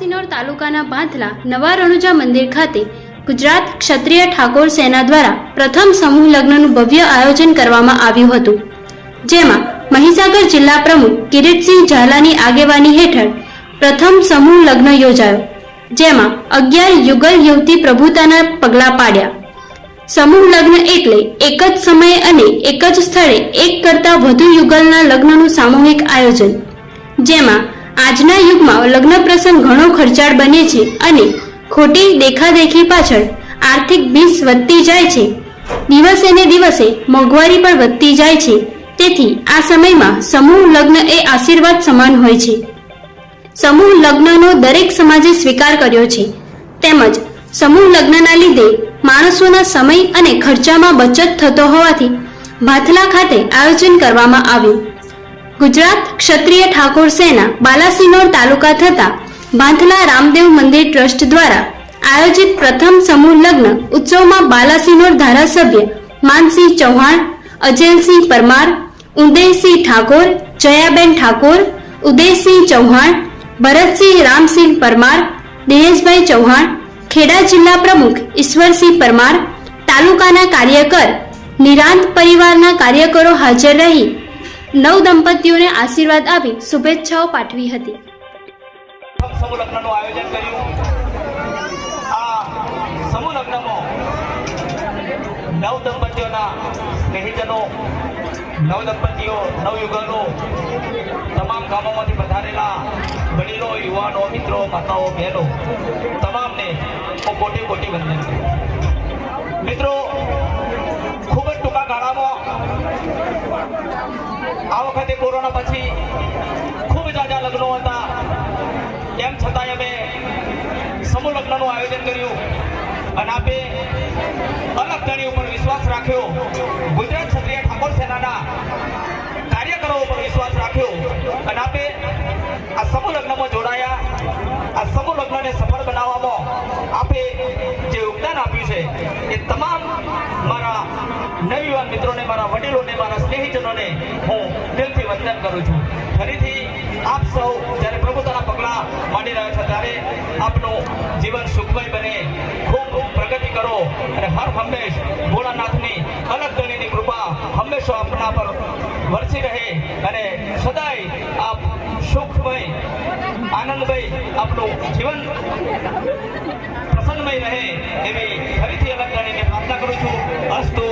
બાલાસિનોર તાલુકાના ભાંથલા નવા રણુજા મંદિર ખાતે ગુજરાત ક્ષત્રિય ઠાકોર સેના દ્વારા પ્રથમ સમૂહ લગ્નનું ભવ્ય આયોજન કરવામાં આવ્યું હતું, જેમાં મહીસાગર જિલ્લા પ્રમુખ કિરીટસિંહ ઝાલાની આગેવાની હેઠળ પ્રથમ સમૂહ લગ્ન યોજાયો, જેમાં 11 યુગલ યુવતી પ્રભુતાના પગલાં પાડ્યા। સમૂહ લગ્ન એટલે એક જ સમયે અને એક જ સ્થળે એક કરતાં વધુ યુગલના લગ્નનું સામૂહિક આયોજન, જેમાં આજના યુગમાં લગ્ન પ્રસંગ ઘણો ખર્ચાળ બને છે અને ખોટી દેખાદેખી પાછળ આર્થિક ભીંસ વધતી જાય છે। દિવસે ને દિવસે મોંઘવારી પણ વધતી જાય છે, તેથી આ સમયમાં સમૂહ લગ્ન એ આશીર્વાદ સમાન હોય છે। સમૂહ લગ્નનો દરેક સમાજે સ્વીકાર કર્યો છે, તેમજ સમૂહ લગ્નના લીધે માણસોના સમય અને ખર્ચામાં બચત થતો હોવાથી ભાંથલા ખાતે આયોજન કરવામાં આવ્યું। ગુજરાત ક્ષત્રિય ઠાકોર સેના બાલાસિનોર તાલુકા થતા ભાંથલા રામદેવ મંદિર ટ્રસ્ટ દ્વારા આયોજિત પ્રથમ સમૂહ લગ્ન ઉત્સવમાં બાલાસિનોર ધારાસભ્ય માનસિંહ ચૌહાણ, અજયસિંહ પરમાર, ઉદયસિંહ ઠાકોર, જયાબેન ઠાકોર, ઉદયસિંહ ચૌહાણ, ભરતસિંહ રામસિંહ પરમાર, દિનેશભાઈ ચૌહાણ, ખેડા જિલ્લા પ્રમુખ ઈશ્વરસિંહ પરમાર, તાલુકાના કાર્યકર, નિરાંત પરિવારના કાર્યકરો હાજર રહી નવ દંપતીઓને આશીર્વાદ આપી શુભેચ્છાઓ પાઠવી હતી। સમૂહ લગ્નનું આયોજન કર્યું। આ સમૂહ લગ્નમાં નવ દંપતીઓના સ્નેહીજનો, નવ દંપતીઓ, નવ યુગલો, તમામ ગામોમાંથી પધારેલા વડીલો, યુવાનો, મિત્રો, માતાઓ, બહેનો, તમામને હું કોટી કોટી વંદન કરું। મિત્રો, ખૂબ જ ટૂંકા ગાળામાં આ વખતે કોરોના પછી ખૂબ જાજા લગ્નો હતા, તેમ છતાં અમે સમૂહ લગ્નનું આયોજન કર્યું અને આપે અલગ ધણી ઉપર વિશ્વાસ રાખ્યો, ગુજરાત ક્ષત્રિય ઠાકોર સેનાના કાર્યકરો ઉપર વિશ્વાસ રાખ્યો અને આપે આ સમૂહ લગ્નમાં જોડાયા। આ સમૂહ લગ્નને સફળ બનાવવામાં આપે જે યોગદાન આપ્યું છે એ તમામ મારા નવયુવાન મિત્રોને, મારા વડીલોને, મારા સ્નેહીજનોને હું દિલથી વંદન કરું છું। ફરીથી આપ સૌ જ્યારે પ્રભુતાના પગલાં માંડી રહ્યા છો ત્યારે આપનું જીવન સુખમય બને, ખૂબ પ્રગતિ કરો અને હર હંમેશ ભોળાનાથની અલગ ધણીની કૃપા હંમેશા આપના પર વરસી રહે અને સદાય આપ સુખમય, આનંદમય, આપનું જીવન પ્રસન્નમય રહે એવી ફરીથી અલગ ધણીની પ્રાર્થના કરું છું। અસ્તુ।